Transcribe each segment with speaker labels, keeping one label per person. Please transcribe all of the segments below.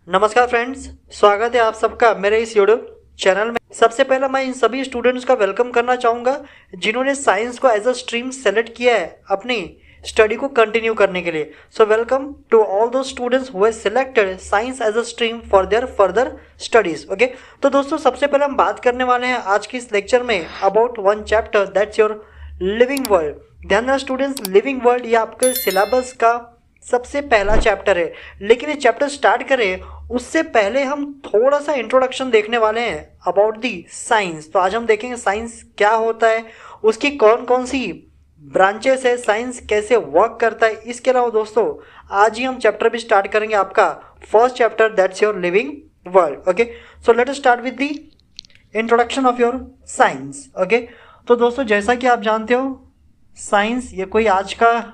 Speaker 1: नमस्कार फ्रेंड्स, स्वागत है आप सबका मेरे इस यूट्यूब चैनल में। सबसे पहले मैं इन सभी स्टूडेंट्स का वेलकम करना चाहूँगा जिन्होंने साइंस को एज अ स्ट्रीम सेलेक्ट किया है अपनी स्टडी को कंटिन्यू करने के लिए। So welcome to all those students who have selected science as a stream for their further studies. Okay, तो दोस्तों सबसे पहले हम बात करने वाले हैं आज की इस लेक्चर में about one chapter that's your living world. ध्यान देना स्टूडेंट्स, लिविंग वर्ल्ड ये आपके सिलेबस का सबसे पहला चैप्टर है। लेकिन ये चैप्टर स्टार्ट करें उससे पहले हम थोड़ा सा इंट्रोडक्शन देखने वाले हैं अबाउट दी साइंस। तो आज हम देखेंगे साइंस क्या होता है, उसकी कौन कौन सी ब्रांचेस है, साइंस कैसे वर्क करता है। इसके अलावा दोस्तों आज ही हम चैप्टर भी स्टार्ट करेंगे आपका first chapter that's your living world. Okay, so let us start with the introduction of your science. Okay, तो दोस्तों जैसा कि आप जानते हो साइंस ये कोई आज का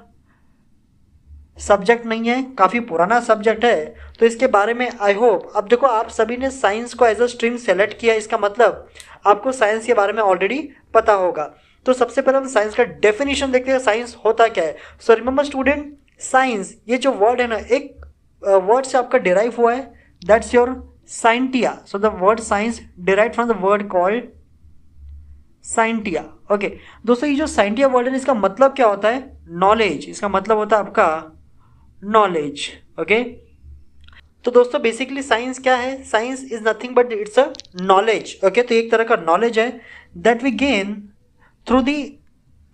Speaker 1: सब्जेक्ट नहीं है, काफ़ी पुराना सब्जेक्ट है। तो इसके बारे में आई होप, अब देखो आप सभी ने साइंस को एज अ स्ट्रीम सेलेक्ट किया, इसका मतलब आपको साइंस के बारे में ऑलरेडी पता होगा। तो सबसे पहले हम साइंस का डेफिनेशन देखते हैं, साइंस होता क्या है। सो रिमेंबर स्टूडेंट, साइंस ये जो वर्ड है ना, एक वर्ड से आपका डिराइव हुआ है that's your scientia. So the word science derive from the word called scientia. Okay दोस्तों, ये जो साइंटिया वर्ड है इसका मतलब क्या होता है? नॉलेज। इसका मतलब होता है आपका नॉलेज। ओके, तो दोस्तों बेसिकली साइंस क्या है? Science is nothing but it's a knowledge. Okay, तो एक तरह का नॉलेज है that we gain through the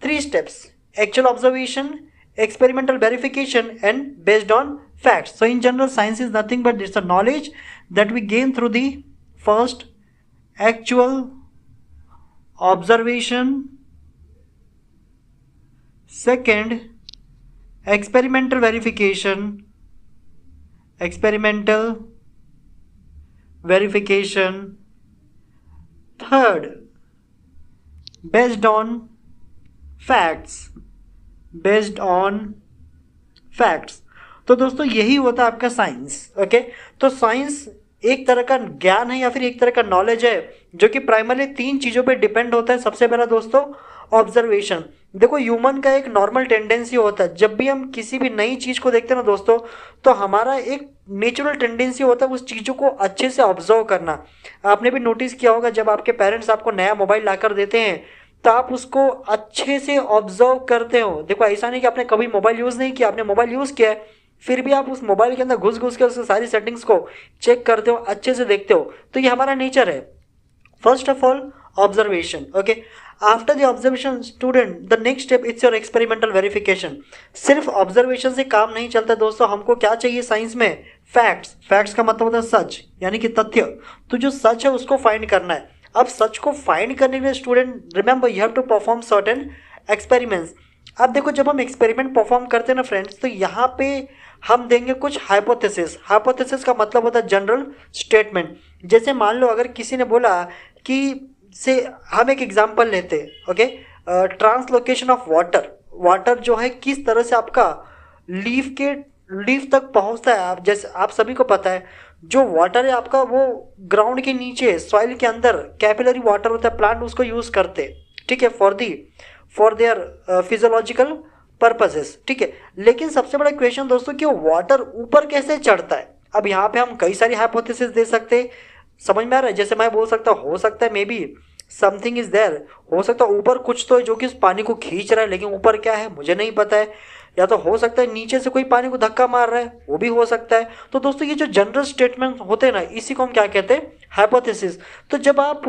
Speaker 1: three steps: actual observation, experimental verification and based on facts. So in general science is nothing but it's a knowledge that we gain through the first actual observation, second experimental verification, third based on facts। तो दोस्तों यही होता है आपका science. Okay, तो science एक तरह का ज्ञान है या फिर एक तरह का नॉलेज है जो कि प्राइमरली तीन चीज़ों पे डिपेंड होता है। सबसे पहला दोस्तों ऑब्जर्वेशन। देखो ह्यूमन का एक नॉर्मल टेंडेंसी होता है, जब भी हम किसी भी नई चीज़ को देखते हैं ना दोस्तों, तो हमारा एक नेचुरल टेंडेंसी होता है उस चीज़ों को अच्छे से ऑब्जर्व करना। आपने भी नोटिस किया होगा जब आपके पेरेंट्स आपको नया मोबाइल ला कर देते हैं तो आप उसको अच्छे से ऑब्जर्व करते हो। देखो ऐसा नहीं कि आपने कभी मोबाइल यूज़ नहीं किया, आपने मोबाइल यूज़ किया है, फिर भी आप उस मोबाइल के अंदर घुस घुस के उसकी सारी सेटिंग्स को चेक करते हो, अच्छे से देखते हो। तो ये हमारा नेचर है। First of all observation. Okay, after the observation student the next step it's your experimental verification. सिर्फ ऑब्जर्वेशन से काम नहीं चलता दोस्तों, हमको क्या चाहिए साइंस में? फैक्ट्स। फैक्ट्स का मतलब होता है सच, यानी कि तथ्य। तो जो सच है उसको फाइंड करना है। अब सच को फाइंड करने के लिए student remember you have to perform certain experiments. अब देखो जब हम एक्सपेरिमेंट परफॉर्म करते हैं ना फ्रेंड्स, तो यहाँ पे हम देंगे कुछ हाइपोथेसिस। हाइपोथेसिस का मतलब होता है जनरल स्टेटमेंट। जैसे मान लो अगर किसी ने बोला कि से हम एक एग्जांपल लेते हैं। Okay, translocation of water. Water जो है किस तरह से आपका लीफ तक पहुंचता है। आप जैसे आप सभी को पता है जो वाटर है आपका वो ग्राउंड के नीचे सॉइल के अंदर कैपिलरी वाटर होता है, प्लांट उसको यूज करते हैं, ठीक है, फॉर देयर फिजियोलॉजिकल पर्पसेस, ठीक है। लेकिन सबसे बड़ा क्वेश्चन दोस्तों कि वाटर ऊपर कैसे चढ़ता है। अब यहाँ पे हम कई सारी हाइपोथेसिस दे सकते हैं, समझ में आ रहा है? जैसे मैं बोल सकता हो सकता है maybe something is there, हो सकता है ऊपर कुछ तो है जो कि उस पानी को खींच रहा है, लेकिन ऊपर क्या है मुझे नहीं पता है। या तो हो सकता है नीचे से कोई पानी को धक्का मार रहा है, वो भी हो सकता है। तो दोस्तों ये जो जनरल स्टेटमेंट होते हैं ना, इसी को हम क्या कहते हैं? हाइपोथेसिस। तो जब आप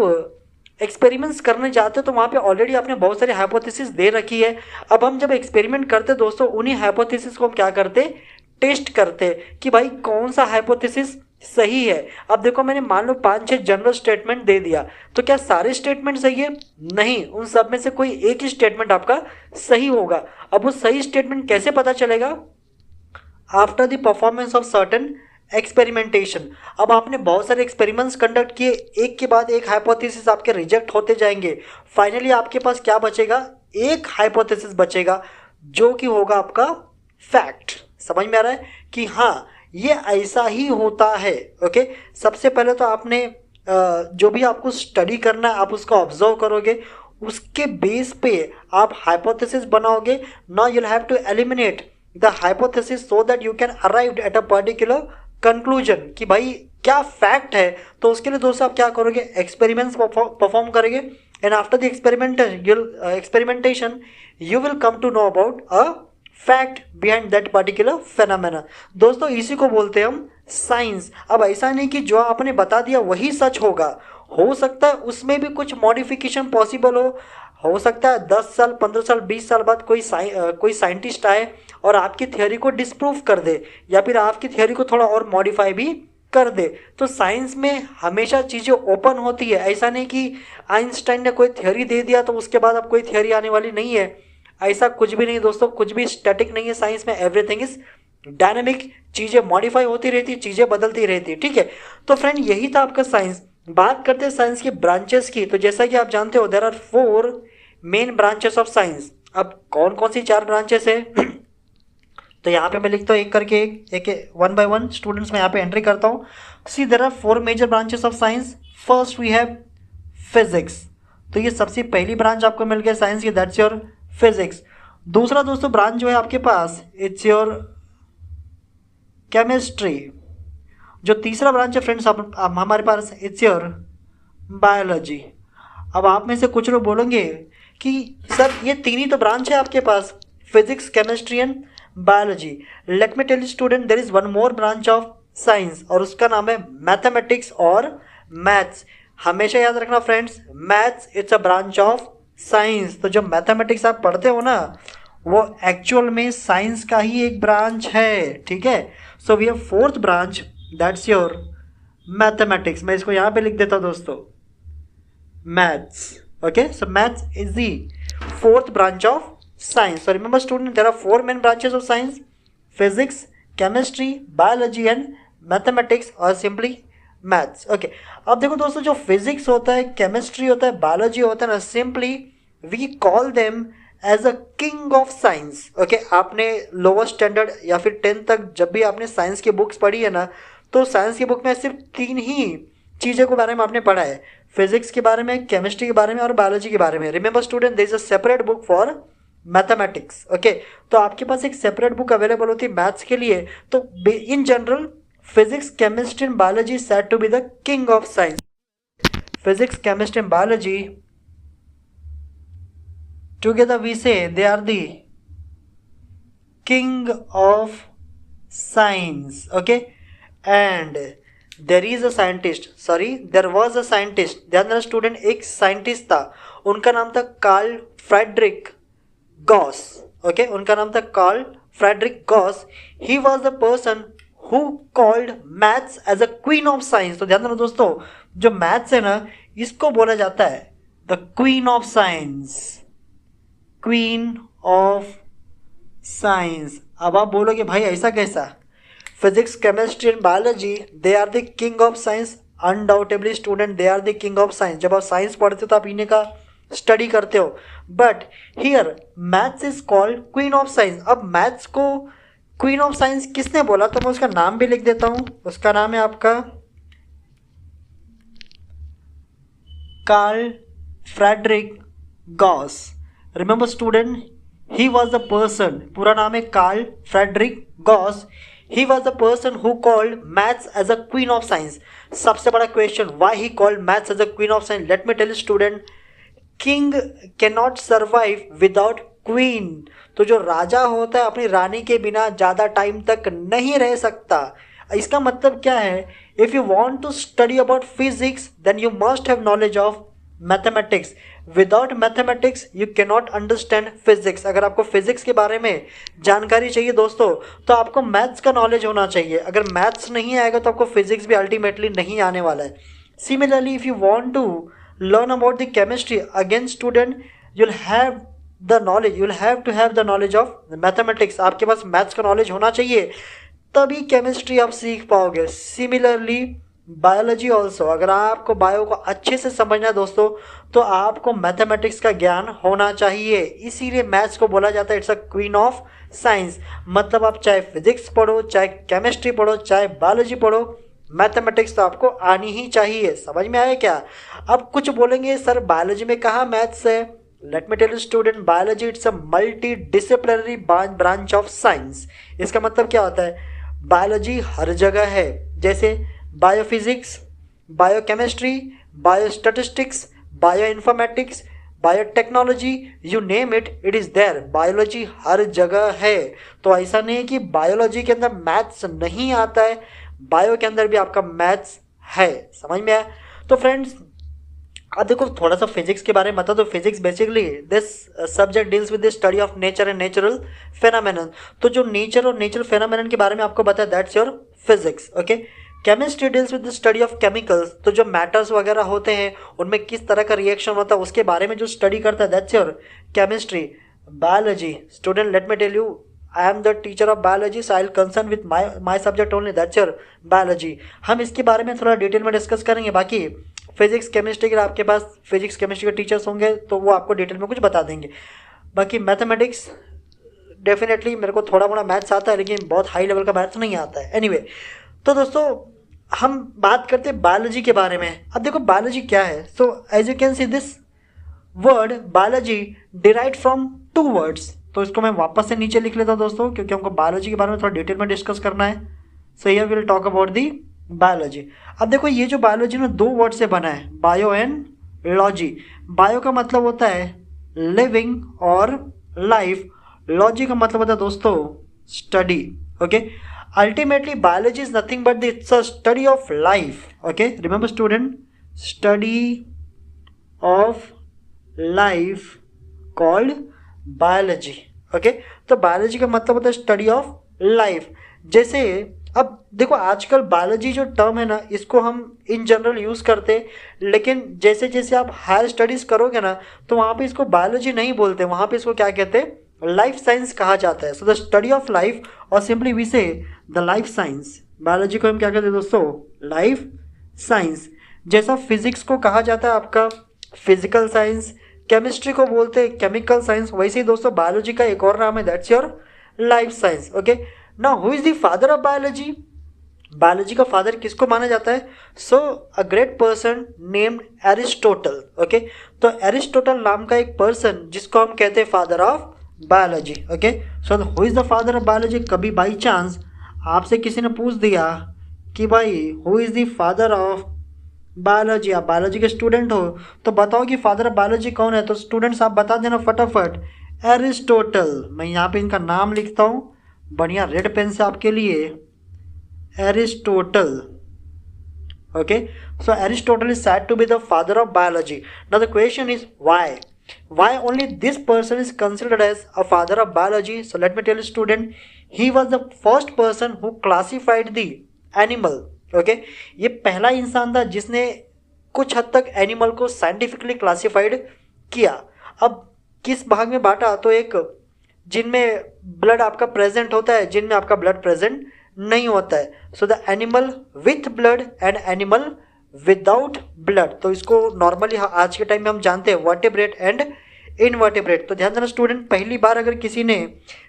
Speaker 1: एक्सपेरिमेंट्स करने जाते हो तो वहाँ पे ऑलरेडी आपने बहुत सारी हाइपोथेसिस दे रखी है। अब हम जब एक्सपेरिमेंट करते दोस्तों उन्हीं हाइपोथेसिस को हम क्या करते? टेस्ट करते कि भाई कौन सा हाइपोथेसिस सही है। अब देखो मैंने मान लो 5-6 जनरल स्टेटमेंट दे दिया, तो क्या सारे स्टेटमेंट सही है? नहीं, उन सब में से कोई एक ही स्टेटमेंट आपका सही होगा। अब वो सही स्टेटमेंट कैसे पता चलेगा? After the performance of certain experimentation. अब आपने बहुत सारे एक्सपेरिमेंट्स कंडक्ट किए, एक के बाद एक हाइपोथेसिस आपके रिजेक्ट होते जाएंगे। फाइनली आपके पास क्या बचेगा? एक हाइपोथेसिस बचेगा जो कि होगा आपका फैक्ट। समझ में आ रहा है कि हाँ ये ऐसा ही होता है। ओके, सबसे पहले तो आपने जो भी आपको स्टडी करना है आप उसको ऑब्जर्व करोगे, उसके बेस पे आप हाइपोथेसिस बनाओगे। Now you have to eliminate the hypothesis so that you can arrive at a particular conclusion कि भाई क्या फैक्ट है, तो उसके लिए दोस्तों आप क्या करोगे, एक्सपेरिमेंट्स परफॉर्म करेंगे and after the experimentation you will come to know about a fact behind that particular phenomena. दोस्तों इसी को बोलते हैं हम साइंस। अब ऐसा नहीं कि जो आपने बता दिया वही सच होगा, हो सकता है उसमें भी कुछ मॉडिफिकेशन पॉसिबल हो सकता है 10 साल 15 साल 20 साल बाद कोई साइंटिस्ट आए और आपकी थ्योरी को डिस्प्रूव कर दे या फिर आपकी थ्योरी को थोड़ा और मॉडिफाई भी कर दे। तो साइंस में हमेशा चीज़ें ओपन होती है, ऐसा नहीं कि आइंस्टाइन ने कोई थ्योरी दे दिया तो उसके बाद अब कोई थ्योरी आने वाली नहीं है, ऐसा कुछ भी नहीं दोस्तों, कुछ भी स्टैटिक नहीं है साइंस में, एवरीथिंग इज डायनेमिक, चीज़ें मॉडिफाई होती रहती, चीज़ें बदलती रहती, ठीक है। तो फ्रेंड यही था आपका साइंस। बात करते हैं साइंस की ब्रांचेस की, तो जैसा कि आप जानते हो there are 4 main branches of science. अब कौन कौन सी 4 ब्रांचेस है तो यहाँ पे मैं लिखता हूँ एक करके एक वन बाय वन स्टूडेंट्स में यहाँ पे एंट्री करता हूँ। See there are 4 major branches of science. First we have physics, तो ये सबसे पहली ब्रांच आपको मिल गया साइंस की, दैट्स योर फिजिक्स। दूसरा दोस्तों ब्रांच जो है आपके पास, इट्स योर केमिस्ट्री। जो तीसरा ब्रांच है फ्रेंड्स आप हमारे पास, इट्स योर बायोलॉजी। अब आप में से कुछ लोग बोलेंगे कि सर ये 3 ही तो ब्रांच है आपके पास, physics chemistry and biology. Let me tell you student, there is one more branch of science और उसका नाम है मैथमेटिक्स और मैथ्स। हमेशा याद रखना friends, maths it's a branch of science. तो जो मैथमेटिक्स आप पढ़ते हो ना वो एक्चुअल में साइंस का ही एक ब्रांच है, ठीक है। So we have 4th branch, that's your mathematics. मैं इसको यहाँ पे लिख देता हूँ दोस्तों, maths, okay. So maths is the 4th branch of science. So remember student, there are 4 main branches of science: physics, chemistry, biology and mathematics or simply maths. Okay. अब देखो दोस्तों, जो physics होता है, chemistry होता है, biology होता है ना, simply we call them as a king of science. Okay. आपने lower standard या फिर 10th तक जब भी आपने साइंस की बुक्स पढ़ी है ना, तो साइंस की बुक में सिर्फ 3 ही चीज़ों के बारे में आपने पढ़ा है, फिजिक्स के बारे में, केमिस्ट्री के बारे में और बायोलॉजी के बारे में। Remember student, there is a separate book for mathematics, okay. तो आपके पास एक सेपरेट बुक अवेलेबल होती है मैथ्स के लिए। तो in general physics chemistry and biology said to be the king of science. Physics chemistry and biology together we say they are the king of science, okay. And there is a scientist, sorry there was a scientist, ध्यान देना student, एक scientist था, उनका नाम था Carl Friedrich Gauss, okay. उनका नाम था Carl Friedrich Gauss. He was the person who called maths as a queen of science. तो ध्यान देना दोस्तों, जो मैथ्स है ना इसको बोला जाता है the queen of science, queen of science. अब आप बोलोगे भाई ऐसा कैसा, physics chemistry and biology they are the king of science. Undoubtedly student, they are the king of science. जब आप साइंस पढ़ते हो तो आप इन्हें का स्टडी करते हो, but here maths is called queen of science. अब मैथ्स को क्वीन ऑफ साइंस किसने बोला, तो मैं उसका नाम भी लिख देता हूं। उसका नाम है आपका Karl Friedrich Gauss. Remember student, he was the person, पूरा नाम है Karl Friedrich Gauss. He was the person who called maths as a queen of science. सबसे बड़ा question, why he called maths as a queen of science? Let me tell you student, king cannot survive without queen. तो जो राजा होता है अपनी रानी के बिना ज़्यादा टाइम तक नहीं रह सकता। इसका मतलब क्या है, if you want to study about physics then you must have knowledge of mathematics. Without mathematics you cannot understand physics. अगर आपको फिजिक्स के बारे में जानकारी चाहिए दोस्तों तो आपको मैथ्स का नॉलेज होना चाहिए। अगर मैथ्स नहीं आएगा तो आपको फिजिक्स भी अल्टीमेटली नहीं आने वाला है। Similarly if you want to learn about the chemistry, again student you'll have the knowledge, you'll have to have the knowledge of mathematics. आपके पास मैथ्स का नॉलेज होना चाहिए, तभी केमिस्ट्री आप सीख पाओगे। सिमिलरली बायोलॉजी ऑल्सो, अगर आपको बायो को अच्छे से समझना है दोस्तों तो आपको मैथमेटिक्स का ज्ञान होना चाहिए। इसीलिए मैथ्स को बोला जाता है it's a queen of science. मतलब आप चाहे फिजिक्स पढ़ो, चाहे केमिस्ट्री पढ़ो, चाहे बायोलॉजी पढ़ो, मैथमेटिक्स तो आपको आनी ही चाहिए। समझ में आया क्या? अब कुछ बोलेंगे सर बायोलॉजी में कहाँ मैथ्स है। Let me tell you student, biology it's a multidisciplinary branch of science. इसका मतलब क्या होता है, बायोलॉजी हर जगह है, जैसे biophysics, biochemistry, biostatistics, bioinformatics, biotechnology, you name it, it is there. Biology हर जगह है। तो ऐसा नहीं है कि बायोलॉजी के अंदर मैथ्स नहीं आता है, बायो के अंदर भी आपका मैथ्स है। समझ में आया? तो फ्रेंड्स अब देखो थोड़ा सा फिजिक्स के बारे में बता दो। Physics basically this subject deals with the study of nature and natural phenomenon. तो जो नेचर और नेचुरल फेनोमेनन के बारे में आपको बताया, that's your physics. Okay, chemistry deals with the study of chemicals. तो जो मैटर्स वगैरह होते हैं उनमें किस तरह का रिएक्शन होता है उसके बारे में जो स्टडी करता है, that's your chemistry. Biology, student let me tell you, I am the teacher of biology, so I will concern with my subject only, that's your biology. हम इसके बारे में थोड़ा डिटेल में डिस्कस करेंगे। बाकी फिजिक्स केमिस्ट्री के आपके पास फिजिक्स केमिस्ट्री के टीचर्स होंगे तो वो आपको डिटेल में कुछ बता देंगे। बाकी मैथमेटिक्स डेफिनेटली मेरे को थोड़ा मोड़ा मैथ्स आता है, लेकिन बहुत हाई लेवल का मैथ्स नहीं आता है। एनीवे, तो दोस्तों हम बात करते हैं बायोलॉजी के बारे में। अब देखो बायोलॉजी क्या है। So as you can see this word biology derived from 2 words. तो इसको मैं वापस से नीचे लिख लेता हूँ दोस्तों, क्योंकि हमको बायोलॉजी के बारे में थोड़ा डिटेल में डिस्कस करना है। So here we will talk about the biology. अब देखो ये जो बायोलॉजी ना 2 वर्ड से बना है, बायो एंड लॉजी। बायो का मतलब होता है लिविंग और लाइफ, लॉजी का मतलब होता है दोस्तों study. Okay, ultimately biology is nothing but it's a study of life. Okay, remember student, study of life called biology. Okay, तो बायोलॉजी का मतलब होता है स्टडी ऑफ लाइफ। जैसे अब देखो आजकल बायोलॉजी जो टर्म है ना, इसको हम इन जनरल यूज़ करते हैं, लेकिन जैसे जैसे आप हायर स्टडीज़ करोगे ना तो वहाँ पे इसको बायोलॉजी नहीं बोलते, वहाँ पे इसको क्या कहते हैं, लाइफ साइंस कहा जाता है। सो द स्टडी ऑफ लाइफ, और सिंपली वी से द लाइफ साइंस। बायोलॉजी को हम क्या कहते हैं दोस्तों, लाइफ साइंस। जैसा फिजिक्स को कहा जाता है आपका फिजिकल साइंस, केमिस्ट्री को बोलते हैं केमिकल साइंस, वैसे ही दोस्तों बायोलॉजी का एक और नाम है, that's your life science. Okay, now who is the father of biology? Biology का फादर किसको माना जाता है? So a great person named Aristotle. Okay, तो एरिस्टोटल नाम का एक पर्सन जिसको हम कहते हैं father of biology. Okay, so who is the father of biology? कभी बाई चांस आपसे किसी ने पूछ दिया कि भाई who is the father of biology, आप बायोलॉजी के स्टूडेंट हो तो बताओ कि फादर ऑफ बायोलॉजी कौन है? तो स्टूडेंट्स आप बता देना फटाफट, एरिस्टोटल। मैं यहाँ पे इनका नाम लिखता हूँ बढ़िया रेड पेन से आपके लिए, Aristotle. Okay, so Aristotle is said to be the father of biology. Now the question is why only this person is considered as a father of biology? So let me tell you student, he was the first person who classified the animal. Okay, ये पहला इंसान था जिसने कुछ हद तक animal को scientifically classified किया। अब किस भाग में बांटा? तो एक जिनमें ब्लड आपका प्रेजेंट होता है, जिनमें आपका ब्लड प्रेजेंट नहीं होता है। So the animal with blood and animal without blood. तो इसको नॉर्मली आज के टाइम में हम जानते हैं वर्टेब्रेट एंड इनवर्टेब्रेट। तो ध्यान देना स्टूडेंट, पहली बार अगर किसी ने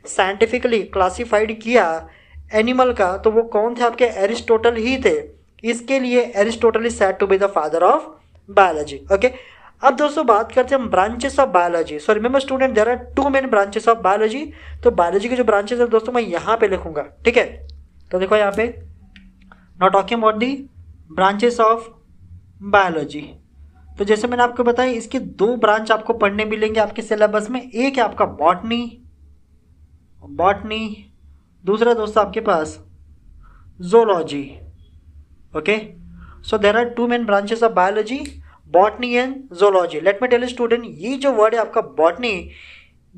Speaker 1: साइंटिफिकली क्लासिफाइड किया एनिमल का तो वो कौन थे? आपके एरिस्टोटल ही थे। इसके लिए Aristotle is said to be the father of biology. Okay, अब दोस्तों बात करते हैं हम branches of biology. So remember student, there are 2 main branches of biology. तो बायोलॉजी के जो ब्रांचेस है दोस्तों मैं यहाँ पे लिखूंगा, ठीक है? तो देखो यहाँ पे not talking about the branches of biology. तो जैसे मैंने आपको बताया इसके 2 ब्रांच आपको पढ़ने मिलेंगे आपके सिलेबस में। एक है आपका बॉटनी, दूसरा दोस्तों आपके पास zoology. Okay, so there are 2 main branches of biology, botany and zoology. Let me tell you student, ये जो वर्ड है आपका botany,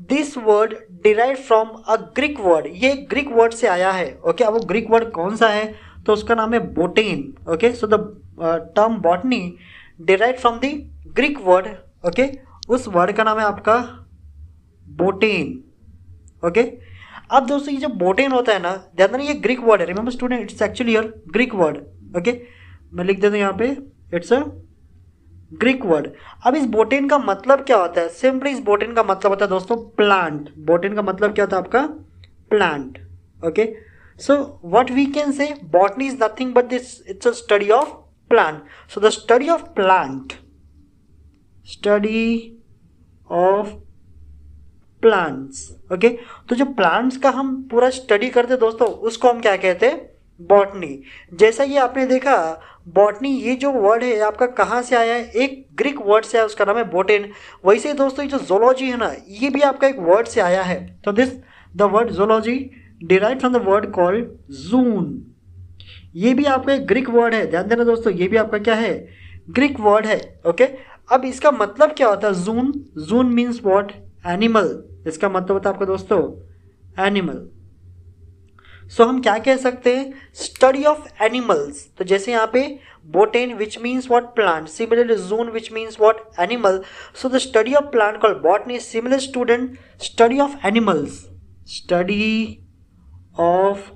Speaker 1: this word derived from a Greek word. ये ग्रीक वर्ड से आया है। ओके, अब वो ग्रीक वर्ड कौन सा है? तो उसका नाम है botane. Okay, so the term botany derived from the Greek word. Okay, उस वर्ड का नाम है आपका बोटेन। ओके, अब दोस्तों ये जो बोटेन होता है ना, ध्यान देना ये ग्रीक वर्ड है। Remember student, it's actually your Greek word. Okay, मैं लिख देता हूँ यहाँ पे, इट्स अ ग्रीक वर्ड। अब इस बोटेन का मतलब क्या होता है? सिंपली इस बोटेन का मतलब होता है दोस्तों प्लांट। बोटेन का मतलब क्या होता है आपका? Plant. Okay, so what we can say, botany is nothing but this, it's a study of plant. So the study of plant plants. Okay, तो जो प्लांट्स का हम पूरा स्टडी करते दोस्तों उसको हम क्या कहते हैं, बॉटनी। जैसा ये आपने देखा बॉटनी, ये जो वर्ड है आपका कहाँ से आया है, एक ग्रीक वर्ड से आया, उसका नाम है बोटेन। वैसे ही दोस्तों ये जो जोलॉजी है ना, ये भी आपका एक वर्ड से आया है। तो this the word zoology derive from the word called zoon. ये भी आपका एक ग्रीक वर्ड है, ध्यान देना दोस्तों, ये भी आपका क्या है, ग्रीक वर्ड है। ओके, अब इसका मतलब क्या होता है, जून। जून मीन्स व्हाट, एनिमल। इसका मतलब होता है आपका दोस्तों एनिमल। सो हम क्या कह सकते हैं, स्टडी ऑफ एनिमल्स। तो जैसे यहाँ पे botane which means what, plant, similarly zoon which means what, animal. So the study of plant called botany, similar student study of animals, study of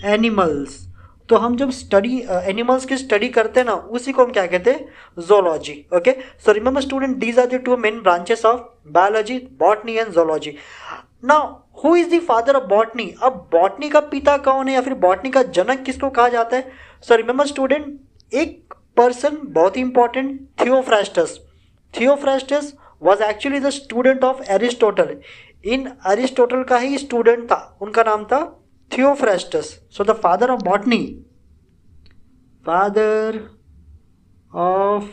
Speaker 1: animals. तो हम जब स्टडी एनिमल्स की study करते हैं ना, उसी को हम क्या कहते हैं, zoology. Okay, so remember student, these are the two main branches of biology, botany and zoology. Now who is the father of botany. अब बॉटनी का पिता कौन है या फिर बॉटनी का जनक किसको कहा जाता है। सो रिमेंबर स्टूडेंट, एक पर्सन बहुत ही important, Theophrastus. Theophrastus was actually the student of Aristotle. इन एरिस्टोटल का ही स्टूडेंट था, उनका नाम था Theophrastus. So the father of botany, father of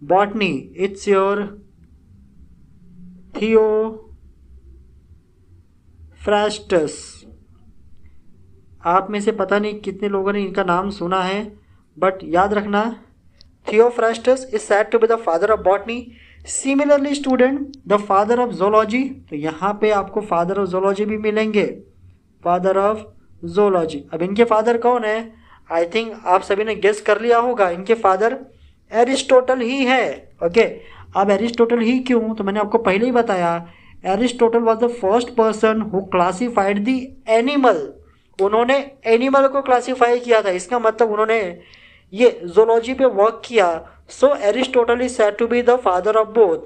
Speaker 1: botany, it's your Theophrastus. आप में से पता नहीं कितने लोगों ने इनका नाम सुना है, बट याद रखना Theophrastus is said to be the father of botany. Similarly student, the father of zoology. तो यहाँ पे आपको father of zoology भी मिलेंगे, फादर ऑफ जोलॉजी। अब इनके फादर कौन है, आई थिंक आप सभी ने गेस कर लिया होगा, इनके फादर एरिस्टोटल ही है। ओके, अब एरिस्टोटल ही क्यों, तो मैंने आपको पहले ही बताया, Aristotle was the first person who classified the animal. उन्होंने एनिमल को क्लासिफाई किया था, इसका मतलब उन्होंने ये जोलॉजी पे वर्क किया। So Aristotle is said to be the father of both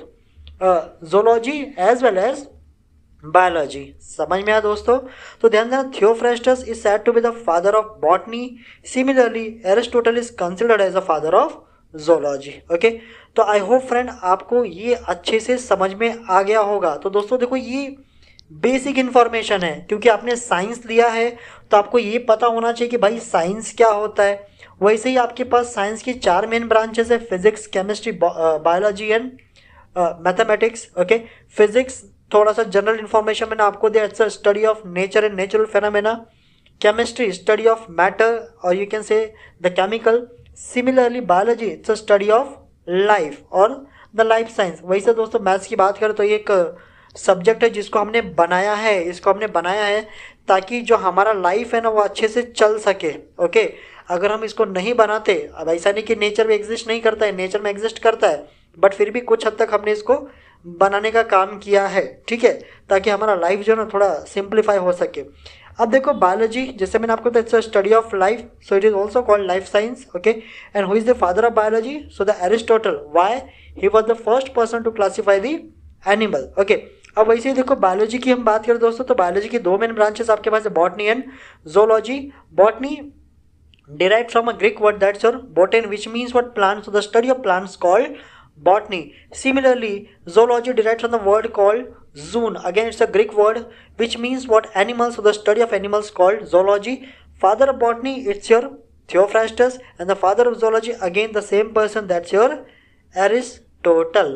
Speaker 1: zoology as well as biology. समझ में आया दोस्तों। तो ध्यान देना, Theophrastus is said to be the father of botany, similarly Aristotle is considered as a father of zoology. Okay, तो I hope friend आपको ये अच्छे से समझ में आ गया होगा। तो दोस्तों देखो, ये बेसिक इन्फॉर्मेशन है, क्योंकि आपने साइंस लिया है तो आपको ये पता होना चाहिए कि भाई साइंस क्या होता है। वैसे ही आपके पास साइंस की 4 मेन ब्रांचेस है, physics, chemistry, biology and mathematics. Okay, physics थोड़ा सा जनरल इन्फॉर्मेशन मैंने आपको दिया, it's a study of nature and natural phenomena. Chemistry study of matter और you can say the chemical. Similarly biology it's a study of life और the life science. वैसे दोस्तों maths की बात करें तो ये एक सब्जेक्ट है जिसको हमने बनाया है, इसको हमने बनाया है ताकि जो हमारा लाइफ है ना वो अच्छे से चल सके। ओके, अगर हम इसको नहीं बनाते, अब ऐसा नहीं कि नेचर में एग्जिस्ट नहीं करता है, नेचर में एग्जिस्ट करता है, बट फिर भी कुछ हद तक हमने इसको बनाने का काम किया है, ठीक है, ताकि हमारा लाइफ जो है ना थोड़ा सिंप्लीफाई हो सके। अब देखो बायोलॉजी, जैसे मैंने आपको बताया, study of life, so it is also called life science. Okay, and who is the father of biology, so the Aristotle. Why, he was the first person to classify the animal. Okay, अब वैसे ही देखो biology की हम बात करें दोस्तों, तो biology की 2 मेन ब्रांचेस आपके पास है, botany and zoology. Botany derived from a Greek word that's your botan, which means what, plants. So the study of plants called botany. Similarly, zoology derived from the word called zoon. Again, it's a Greek word which means what, animals. So the study of animals called zoology. Father of botany, it's your Theophrastus, and the father of zoology again the same person, that's your Aristotle.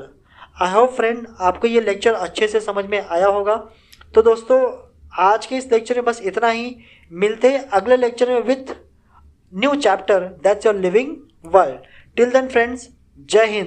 Speaker 1: I hope friend आपको ये lecture अच्छे से समझ में आया होगा। तो दोस्तों आज के इस लेक्चर में बस इतना ही, मिलते हैं अगले लेक्चर में with new chapter, that's your living world. Till then friends, Jai Hind.